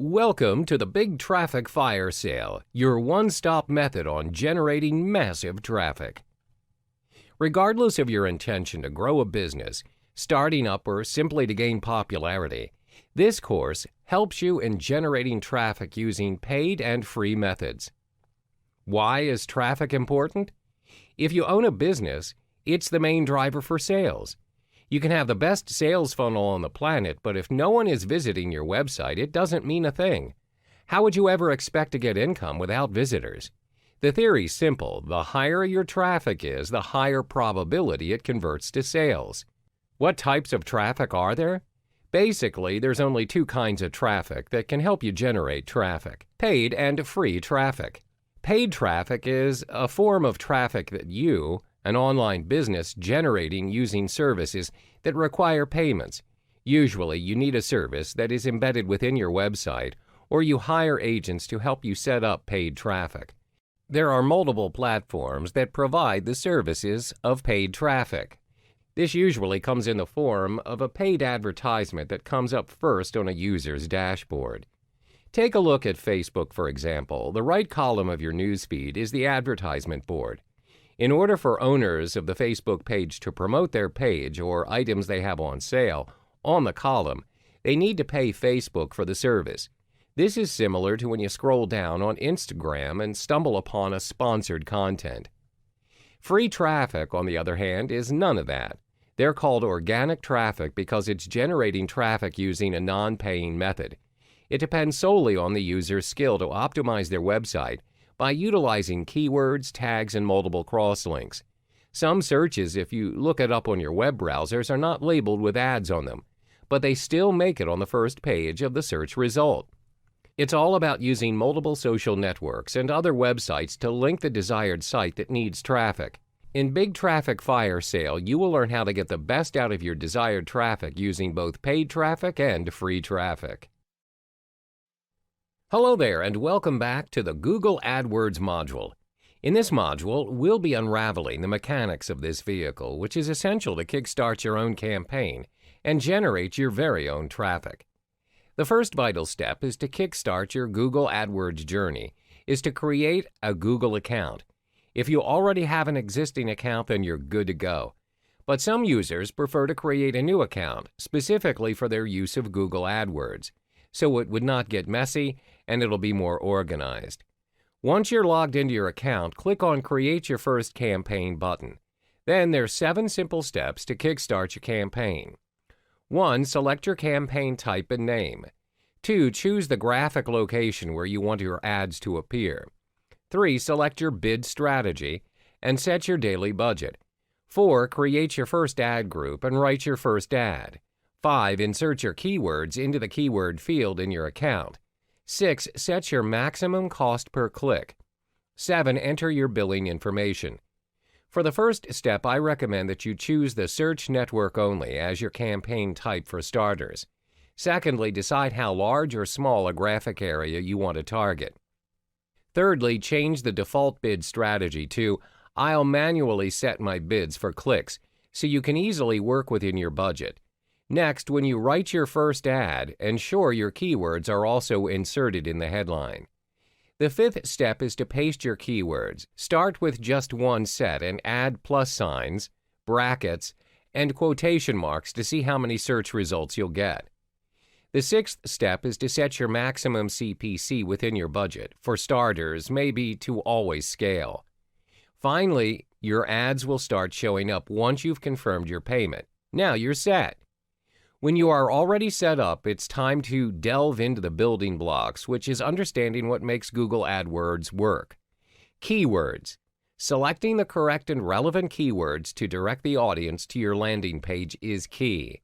Welcome to the Big Traffic Fire Sale, your one-stop method on generating massive traffic. Regardless of your intention to grow a business, starting up, or simply to gain popularity, this course helps you in generating traffic using paid and free methods. Why is traffic important? If you own a business, it's the main driver for sales. You can have the best sales funnel on the planet, but if no one is visiting your website, it doesn't mean a thing. How would you ever expect to get income without visitors? The theory's simple. The higher your traffic is, the higher probability it converts to sales. What types of traffic are there? Basically, there's only two kinds of traffic that can help you generate traffic: paid and free traffic. Paid traffic is a form of traffic that you, an online business, generating using services that require payments. Usually, you need a service that is embedded within your website, or you hire agents to help you set up paid traffic. There are multiple platforms that provide the services of paid traffic. This usually comes in the form of a paid advertisement that comes up first on a user's dashboard. Take a look at Facebook, for example. The right column of your newsfeed is the advertisement board. In order for owners of the Facebook page to promote their page or items they have on sale on the column, they need to pay Facebook for the service. This is similar to when you scroll down on Instagram and stumble upon a sponsored content. Free traffic, on the other hand, is none of that. They're called organic traffic because it's generating traffic using a non-paying method. It depends solely on the user's skill to optimize their website by utilizing keywords, tags, and multiple crosslinks. Some searches, if you look it up on your web browsers, are not labeled with ads on them, but they still make it on the first page of the search result. It's all about using multiple social networks and other websites to link the desired site that needs traffic. In Big Traffic Fire Sale, you will learn how to get the best out of your desired traffic using both paid traffic and free traffic. Hello there, and welcome back to the Google AdWords module. In this module, we'll be unraveling the mechanics of this vehicle, which is essential to kickstart your own campaign and generate your very own traffic. The first vital step is to kickstart your Google AdWords journey, is to create a Google account. If you already have an existing account, then you're good to go. But some users prefer to create a new account, specifically for their use of Google AdWords, so it would not get messy and it'll be more organized. Once you're logged into your account, click on Create Your First Campaign button. Then there's 7 simple steps to kickstart your campaign. 1. Select your campaign type and name. 2. Choose the graphic location where you want your ads to appear. 3. Select your bid strategy and set your daily budget. 4. Create your first ad group and write your first ad. 5. Insert your keywords into the keyword field in your account. 6. Set your maximum cost per click. 7. Enter your billing information. For the first step, I recommend that you choose the search network only as your campaign type for starters. Secondly, decide how large or small a graphic area you want to target. Thirdly, change the default bid strategy to "I'll manually set my bids for clicks," so you can easily work within your budget. Next, when you write your first ad, ensure your keywords are also inserted in the headline. The 5th step is to paste your keywords. Start with just one set and add plus signs, brackets, and quotation marks to see how many search results you'll get. The 6th step is to set your maximum CPC within your budget. For starters, maybe to always scale. Finally, your ads will start showing up once you've confirmed your payment. Now you're set. When you are already set up, it's time to delve into the building blocks, which is understanding what makes Google AdWords work. Keywords. Selecting the correct and relevant keywords to direct the audience to your landing page is key.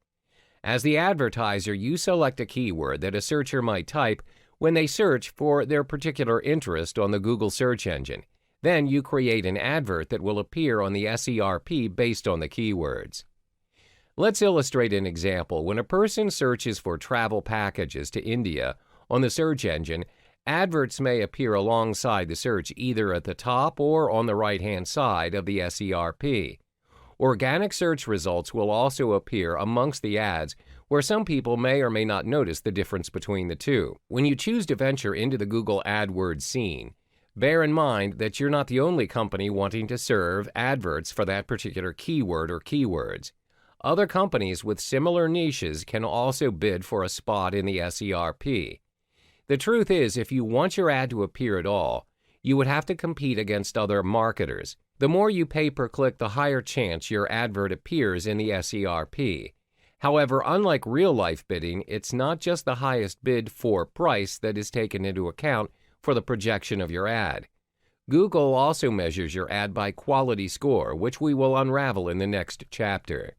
As the advertiser, you select a keyword that a searcher might type when they search for their particular interest on the Google search engine. Then you create an advert that will appear on the SERP based on the keywords. Let's illustrate an example. When a person searches for travel packages to India on the search engine, adverts may appear alongside the search either at the top or on the right-hand side of the SERP. Organic search results will also appear amongst the ads where some people may or may not notice the difference between the two. When you choose to venture into the Google AdWords scene, bear in mind that you're not the only company wanting to serve adverts for that particular keyword or keywords. Other companies with similar niches can also bid for a spot in the SERP. The truth is, if you want your ad to appear at all, you would have to compete against other marketers. The more you pay per click, the higher chance your advert appears in the SERP. However, unlike real-life bidding, it's not just the highest bid for price that is taken into account for the projection of your ad. Google also measures your ad by quality score, which we will unravel in the next chapter.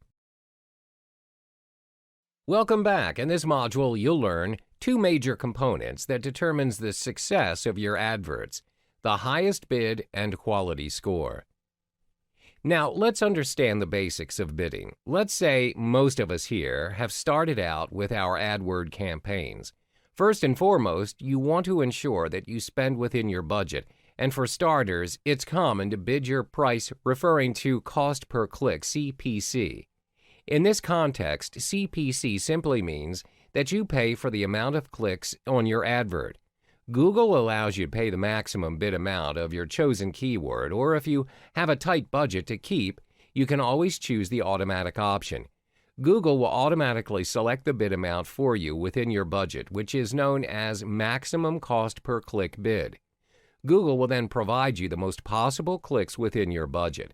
Welcome back. In this module, you'll learn two major components that determines the success of your adverts: the highest bid and quality score. Now, let's understand the basics of bidding. Let's say most of us here have started out with our AdWord campaigns. First and foremost, you want to ensure that you spend within your budget, and for starters, it's common to bid your price referring to cost per click, CPC. In this context, CPC simply means that you pay for the amount of clicks on your advert. Google allows you to pay the maximum bid amount of your chosen keyword, or if you have a tight budget to keep, you can always choose the automatic option. Google will automatically select the bid amount for you within your budget, which is known as maximum cost per click bid. Google will then provide you the most possible clicks within your budget.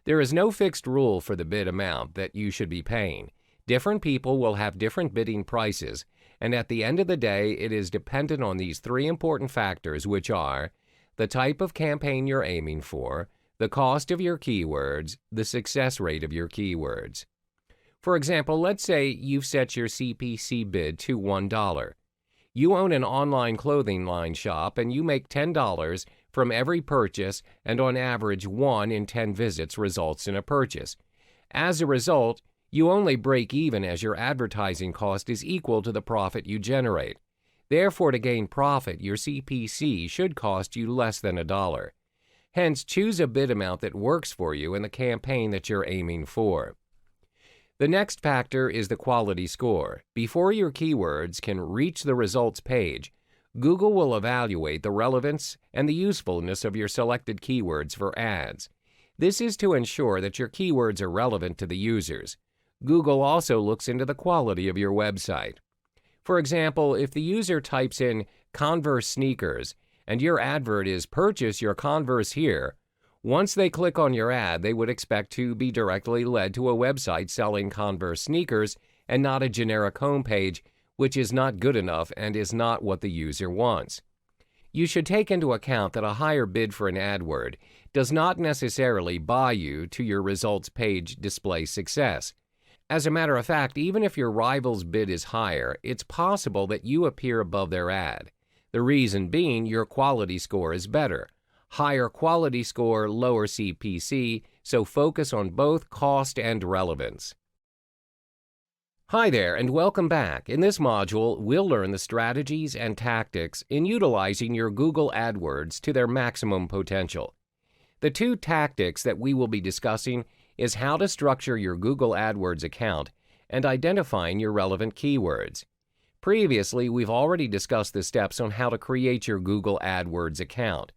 There is no fixed rule for the bid amount that you should be paying. Different people will have different bidding prices, and at the end of the day, it is dependent on these three important factors, which are the type of campaign you're aiming for, the cost of your keywords, the success rate of your keywords. For example, let's say you've set your CPC bid to $1. You own an online clothing line shop and you make $10 from every purchase, and on average 1 in 10 visits results in a purchase. As a result, you only break even as your advertising cost is equal to the profit you generate. Therefore, to gain profit, your CPC should cost you less than $1. Hence, choose a bid amount that works for you in the campaign that you're aiming for. The next factor is the quality score. Before your keywords can reach the results page, Google will evaluate the relevance and the usefulness of your selected keywords for ads. This is to ensure that your keywords are relevant to the users. Google also looks into the quality of your website. For example, if the user types in Converse sneakers and your advert is "Purchase your Converse here," once they click on your ad, they would expect to be directly led to a website selling Converse sneakers and not a generic homepage, which is not good enough and is not what the user wants. You should take into account that a higher bid for an AdWord does not necessarily buy you to your results page display success. As a matter of fact, even if your rival's bid is higher, it's possible that you appear above their ad. The reason being your quality score is better. Higher quality score, lower CPC, so focus on both cost and relevance. Hi there, and welcome back. In this module, we'll learn the strategies and tactics in utilizing your Google AdWords to their maximum potential. The two tactics that we will be discussing is how to structure your Google AdWords account and identifying your relevant keywords. Previously, we've already discussed the steps on how to create your Google AdWords account.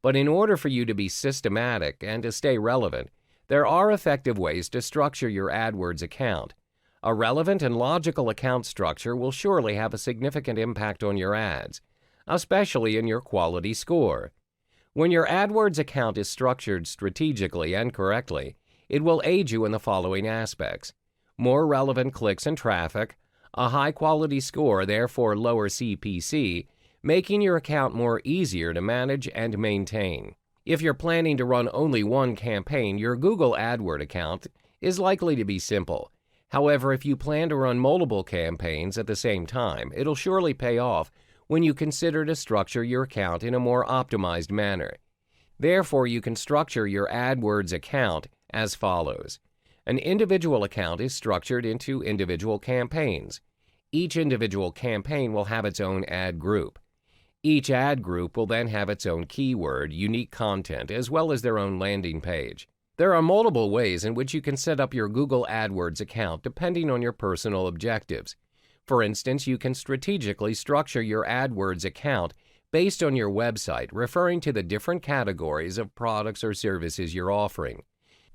But in order for you to be systematic and to stay relevant, there are effective ways to structure your AdWords account. A relevant and logical account structure will surely have a significant impact on your ads, especially in your quality score. When your AdWords account is structured strategically and correctly, it will aid you in the following aspects: more relevant clicks and traffic, a high-quality score, therefore lower CPC, making your account more easier to manage and maintain. If you're planning to run only one campaign, your Google AdWords account is likely to be simple. However, if you plan to run multiple campaigns at the same time, it'll surely pay off when you consider to structure your account in a more optimized manner. Therefore, you can structure your AdWords account as follows. An individual account is structured into individual campaigns. Each individual campaign will have its own ad group. Each ad group will then have its own keyword, unique content, as well as their own landing page. There are multiple ways in which you can set up your Google AdWords account depending on your personal objectives. For instance, you can strategically structure your AdWords account based on your website, referring to the different categories of products or services you're offering.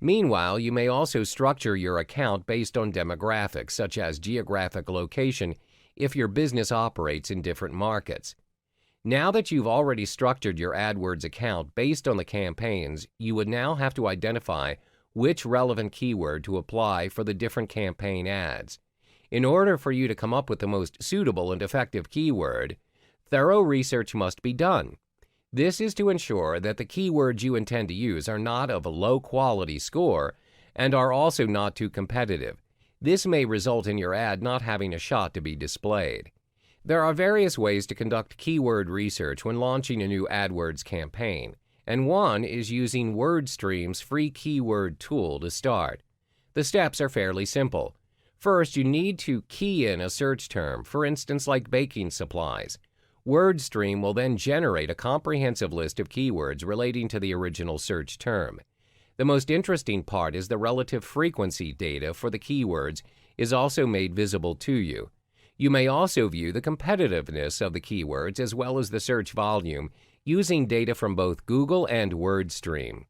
Meanwhile, you may also structure your account based on demographics, such as geographic location, if your business operates in different markets. Now that you've already structured your AdWords account based on the campaigns, you would now have to identify which relevant keyword to apply for the different campaign ads. In order for you to come up with the most suitable and effective keyword, thorough research must be done. This is to ensure that the keywords you intend to use are not of a low quality score and are also not too competitive. This may result in your ad not having a shot to be displayed. There are various ways to conduct keyword research when launching a new AdWords campaign, and one is using WordStream's free keyword tool to start. The steps are fairly simple. First, you need to key in a search term, for instance like baking supplies. WordStream will then generate a comprehensive list of keywords relating to the original search term. The most interesting part is the relative frequency data for the keywords is also made visible to you. You may also view the competitiveness of the keywords as well as the search volume using data from both Google and WordStream.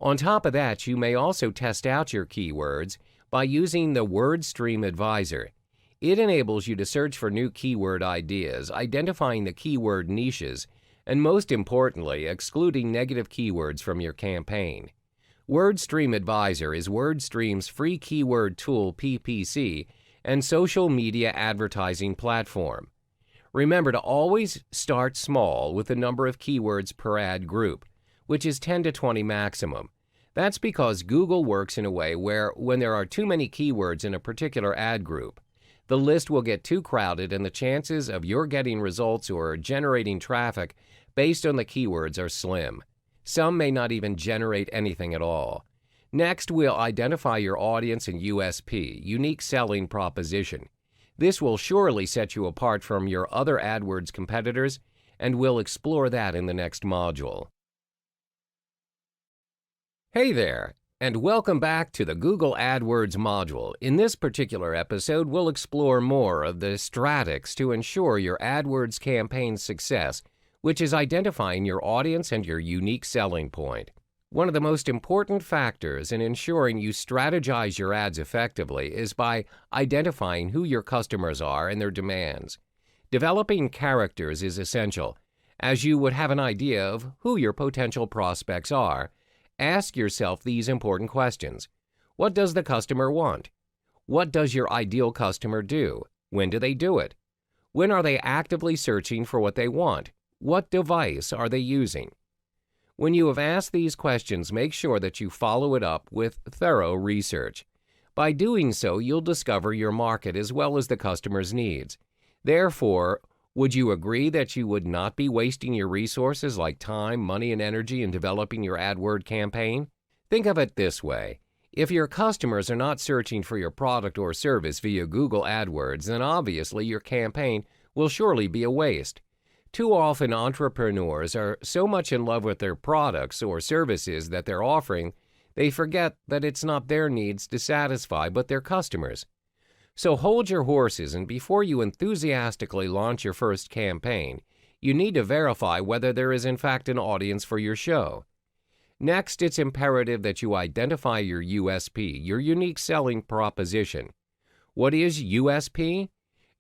On top of that, you may also test out your keywords by using the WordStream Advisor. It enables you to search for new keyword ideas, identifying the keyword niches, and most importantly, excluding negative keywords from your campaign. WordStream Advisor is WordStream's free keyword tool PPC and social media advertising platform. Remember to always start small with the number of keywords per ad group, which is 10 to 20 maximum. That's because Google works in a way where when there are too many keywords in a particular ad group, the list will get too crowded and the chances of your getting results or generating traffic based on the keywords are slim. Some may not even generate anything at all. Next, we'll identify your audience and USP, unique selling proposition. This will surely set you apart from your other AdWords competitors, and we'll explore that in the next module. Hey there, and welcome back to the Google AdWords module. In this particular episode, we'll explore more of the stratics to ensure your AdWords campaign's success, which is identifying your audience and your unique selling point. One of the most important factors in ensuring you strategize your ads effectively is by identifying who your customers are and their demands. Developing characters is essential, as you would have an idea of who your potential prospects are. Ask yourself these important questions. What does the customer want? What does your ideal customer do? When do they do it? When are they actively searching for what they want? What device are they using? When you have asked these questions, make sure that you follow it up with thorough research. By doing so, you'll discover your market as well as the customer's needs. Therefore, would you agree that you would not be wasting your resources like time, money, and energy in developing your AdWord campaign? Think of it this way. If your customers are not searching for your product or service via Google AdWords, then obviously your campaign will surely be a waste. Too often, entrepreneurs are so much in love with their products or services that they're offering, they forget that it's not their needs to satisfy, but their customers'. So hold your horses, and before you enthusiastically launch your first campaign, you need to verify whether there is in fact an audience for your show. Next, it's imperative that you identify your USP, your unique selling proposition. What is USP?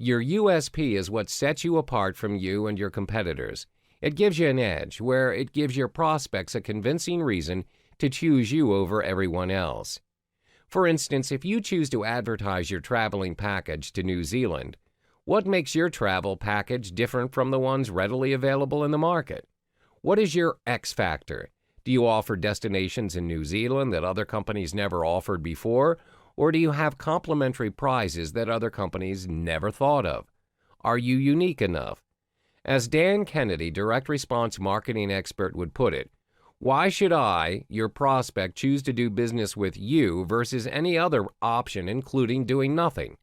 Your USP is what sets you apart from you and your competitors. It gives you an edge, where it gives your prospects a convincing reason to choose you over everyone else. For instance, if you choose to advertise your traveling package to New Zealand, what makes your travel package different from the ones readily available in the market? What is your X factor? Do you offer destinations in New Zealand that other companies never offered before, or do you have complimentary prizes that other companies never thought of? Are you unique enough? As Dan Kennedy, direct response marketing expert, would put it, why should I, your prospect, choose to do business with you versus any other option, including doing nothing?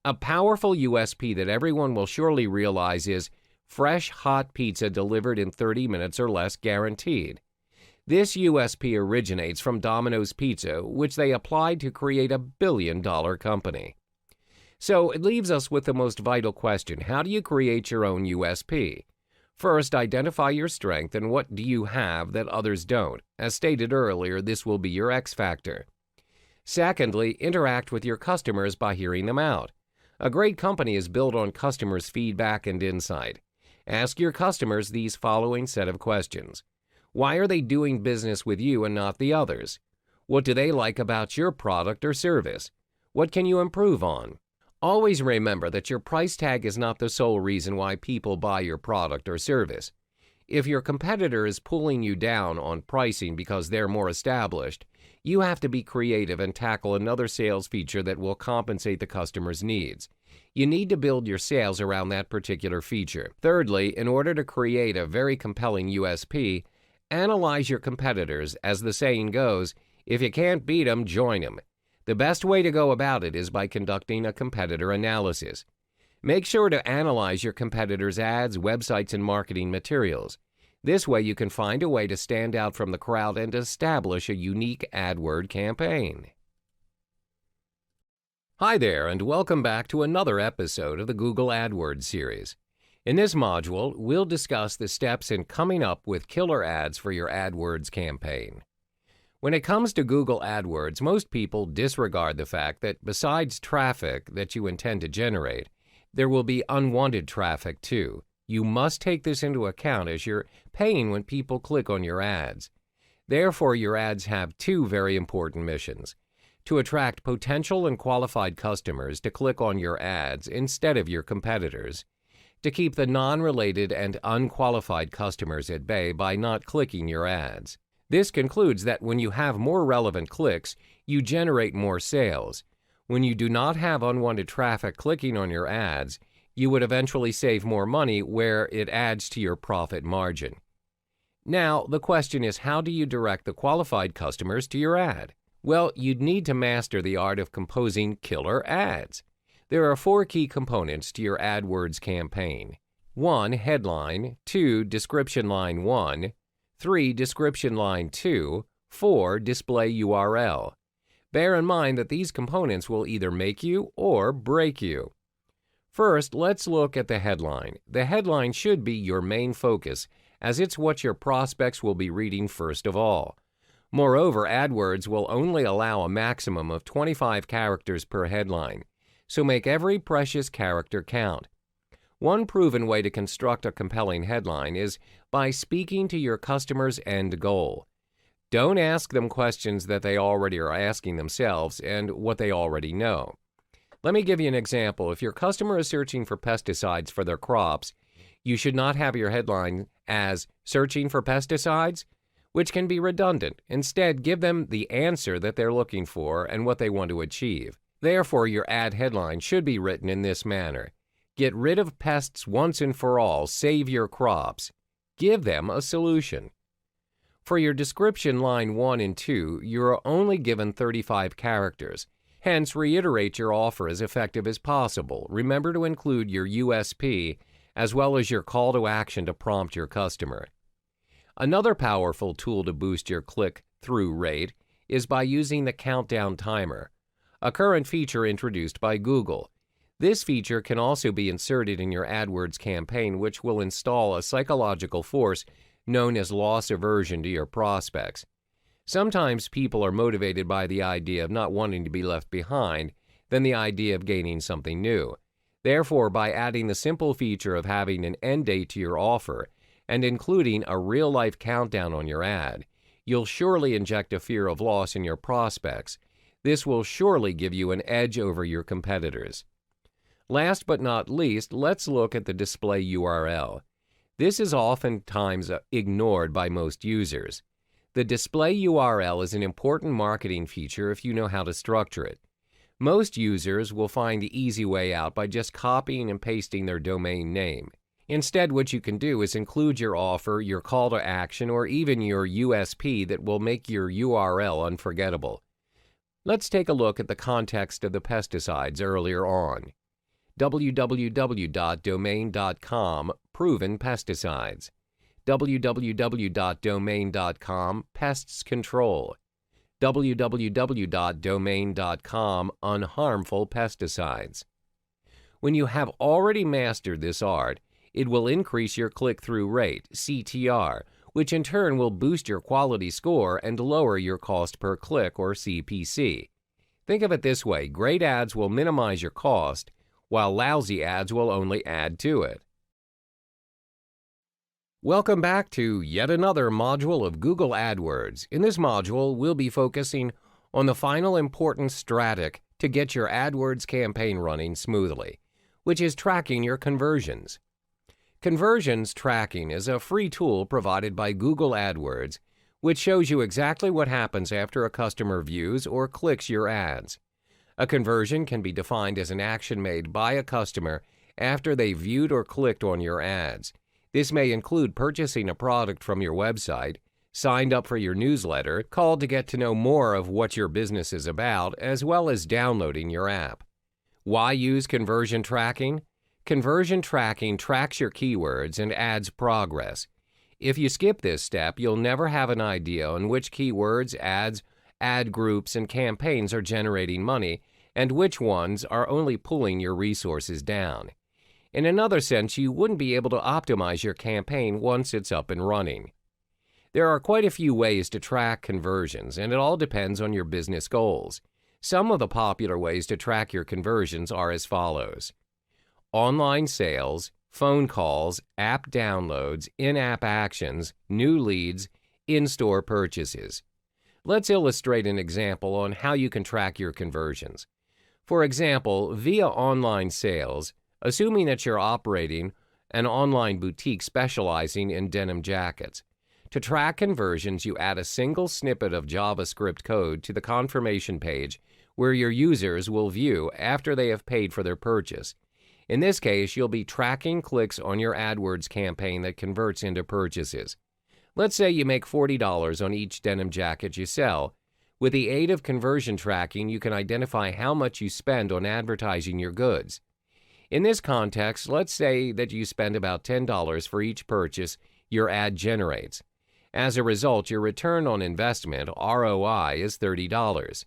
A powerful USP that everyone will surely realize is fresh, hot pizza delivered in 30 minutes or less guaranteed. This USP originates from Domino's Pizza, which they applied to create a billion-dollar company. So it leaves us with the most vital question: how do you create your own USP? First, identify your strength and what do you have that others don't. As stated earlier, this will be your X factor. Secondly, interact with your customers by hearing them out. A great company is built on customers' feedback and insight. Ask your customers these following set of questions. Why are they doing business with you and not the others? What do they like about your product or service? What can you improve on? Always remember that your price tag is not the sole reason why people buy your product or service. If your competitor is pulling you down on pricing because they're more established, you have to be creative and tackle another sales feature that will compensate the customer's needs. You need to build your sales around that particular feature. Thirdly, in order to create a very compelling USP, analyze your competitors. As the saying goes, if you can't beat them, join them. The best way to go about it is by conducting a competitor analysis. Make sure to analyze your competitors' ads, websites, and marketing materials. This way you can find a way to stand out from the crowd and establish a unique AdWord campaign. Hi there, and welcome back to another episode of the Google AdWords series. In this module, we'll discuss the steps in coming up with killer ads for your AdWords campaign. When it comes to Google AdWords, most people disregard the fact that besides traffic that you intend to generate, there will be unwanted traffic too. You must take this into account as you're paying when people click on your ads. Therefore, your ads have two very important missions: to attract potential and qualified customers to click on your ads instead of your competitors, to keep the non-related and unqualified customers at bay by not clicking your ads. This concludes that when you have more relevant clicks, you generate more sales. When you do not have unwanted traffic clicking on your ads, you would eventually save more money where it adds to your profit margin. Now, the question is, how do you direct the qualified customers to your ad? Well, you'd need to master the art of composing killer ads. There are 4 key components to your AdWords campaign. 1. Headline. 2. Description line 1. 3. Description line 2. 4. Display URL. Bear in mind that these components will either make you or break you. First, let's look at the headline. The headline should be your main focus, as it's what your prospects will be reading first of all. Moreover, AdWords will only allow a maximum of 25 characters per headline, so make every precious character count. One proven way to construct a compelling headline is by speaking to your customer's end goal. Don't ask them questions that they already are asking themselves and what they already know. Let me give you an example. If your customer is searching for pesticides for their crops, you should not have your headline as "searching for pesticides," which can be redundant. Instead, give them the answer that they're looking for and what they want to achieve. Therefore, your ad headline should be written in this manner: get rid of pests once and for all, save your crops. Give them a solution. For your description line 1 and 2, you are only given 35 characters. Hence, reiterate your offer as effective as possible. Remember to include your USP as well as your call to action to prompt your customer. Another powerful tool to boost your click-through rate is by using the countdown timer, a current feature introduced by Google. This feature can also be inserted in your AdWords campaign, which will install a psychological force known as loss aversion to your prospects. Sometimes people are motivated by the idea of not wanting to be left behind than the idea of gaining something new. Therefore, by adding the simple feature of having an end date to your offer and including a real-life countdown on your ad, you'll surely inject a fear of loss in your prospects. This will surely give you an edge over your competitors. Last but not least, let's look at the display URL. This is oftentimes ignored by most users. The display URL is an important marketing feature if you know how to structure it. Most users will find the easy way out by just copying and pasting their domain name. Instead, what you can do is include your offer, your call to action, or even your USP that will make your URL unforgettable. Let's take a look at the context of the pesticides earlier on. www.domain.com proven pesticides. www.domain.com pests control, www.domain.com unharmful pesticides. When you have already mastered this art, it will increase your click-through rate, CTR, which in turn will boost your quality score and lower your cost per click, or CPC. Think of it this way: great ads will minimize your cost, while lousy ads will only add to it. Welcome back to yet another module of Google AdWords. In this module, we'll be focusing on the final important strategy to get your AdWords campaign running smoothly, which is tracking your conversions. Conversions tracking is a free tool provided by Google AdWords, which shows you exactly what happens after a customer views or clicks your ads. A conversion can be defined as an action made by a customer after they viewed or clicked on your ads. This may include purchasing a product from your website, signed up for your newsletter, called to get to know more of what your business is about, as well as downloading your app. Why use conversion tracking? Conversion tracking tracks your keywords and ads progress. If you skip this step, you'll never have an idea on which keywords, ads, ad groups, and campaigns are generating money, and which ones are only pulling your resources down. In another sense, you wouldn't be able to optimize your campaign once it's up and running. There are quite a few ways to track conversions, and it all depends on your business goals. Some of the popular ways to track your conversions are as follows: online sales, phone calls, app downloads, in-app actions, new leads, in-store purchases. Let's illustrate an example on how you can track your conversions. For example, via online sales, assuming that you're operating an online boutique specializing in denim jackets. To track conversions, you add a single snippet of JavaScript code to the confirmation page where your users will view after they have paid for their purchase. In this case, you'll be tracking clicks on your AdWords campaign that converts into purchases. Let's say you make $40 on each denim jacket you sell. With the aid of conversion tracking, you can identify how much you spend on advertising your goods. In this context, let's say that you spend about $10 for each purchase your ad generates. As a result, your return on investment, ROI, is $30.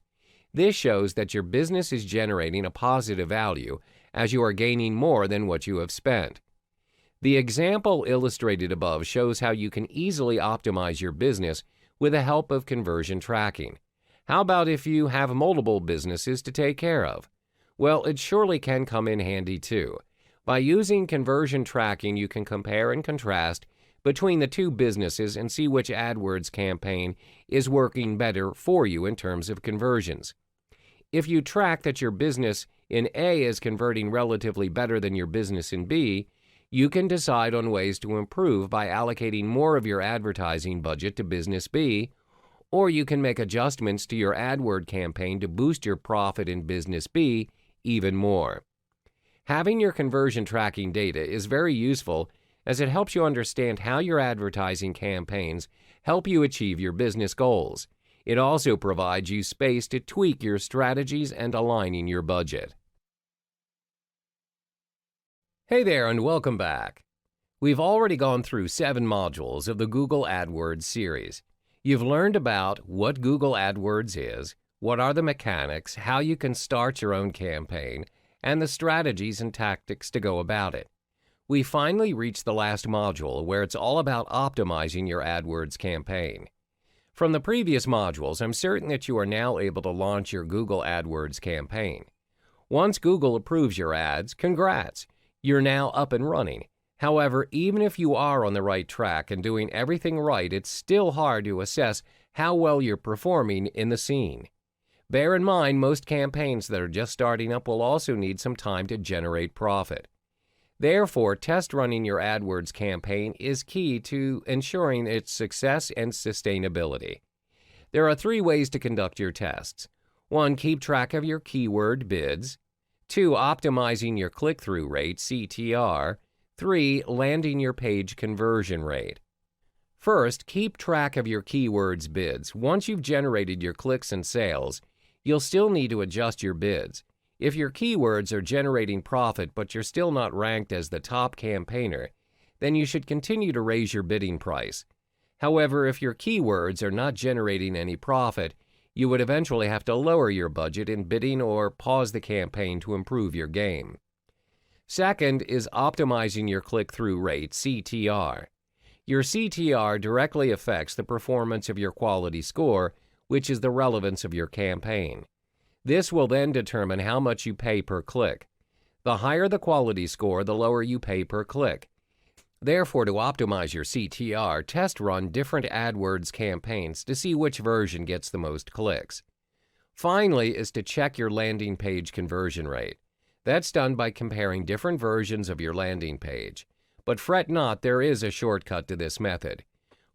This shows that your business is generating a positive value as you are gaining more than what you have spent. The example illustrated above shows how you can easily optimize your business with the help of conversion tracking. How about if you have multiple businesses to take care of? Well, it surely can come in handy too. By using conversion tracking, you can compare and contrast between the two businesses and see which AdWords campaign is working better for you in terms of conversions. If you track that your business in A is converting relatively better than your business in B, you can decide on ways to improve by allocating more of your advertising budget to business B, or you can make adjustments to your AdWord campaign to boost your profit in business B even more. Having your conversion tracking data is very useful as it helps you understand how your advertising campaigns help you achieve your business goals. It also provides you space to tweak your strategies and aligning your budget. Hey there and welcome back. We've already gone through 7 modules of the Google AdWords series. You've learned about what Google AdWords is, what are the mechanics, how you can start your own campaign, and the strategies and tactics to go about it. We finally reached the last module where it's all about optimizing your AdWords campaign. From the previous modules, I'm certain that you are now able to launch your Google AdWords campaign. Once Google approves your ads, congrats! You're now up and running. However, even if you are on the right track and doing everything right, it's still hard to assess how well you're performing in the scene. Bear in mind, most campaigns that are just starting up will also need some time to generate profit. Therefore, test running your AdWords campaign is key to ensuring its success and sustainability. There are 3 ways to conduct your tests. 1. Keep track of your keyword bids. 2. Optimizing your click-through rate, CTR. 3. Landing your page conversion rate. First, keep track of your keywords bids. Once you've generated your clicks and sales, you'll still need to adjust your bids. If your keywords are generating profit but you're still not ranked as the top campaigner, then you should continue to raise your bidding price. However, if your keywords are not generating any profit, you would eventually have to lower your budget in bidding or pause the campaign to improve your game. Second is optimizing your click-through rate, CTR. Your CTR directly affects the performance of your quality score, which is the relevance of your campaign. This will then determine how much you pay per click. The higher the quality score, the lower you pay per click. Therefore, to optimize your CTR, test run different AdWords campaigns to see which version gets the most clicks. Finally is to check your landing page conversion rate. That's done by comparing different versions of your landing page. But fret not, there is a shortcut to this method.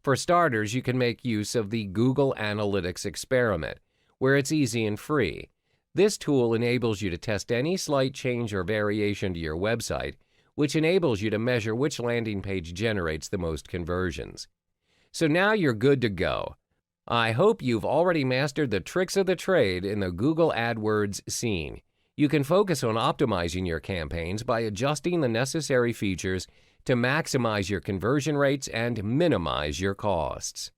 For starters, you can make use of the Google Analytics experiment, where it's easy and free. This tool enables you to test any slight change or variation to your website, which enables you to measure which landing page generates the most conversions. So now you're good to go. I hope you've already mastered the tricks of the trade in the Google AdWords scene. You can focus on optimizing your campaigns by adjusting the necessary features to maximize your conversion rates and minimize your costs.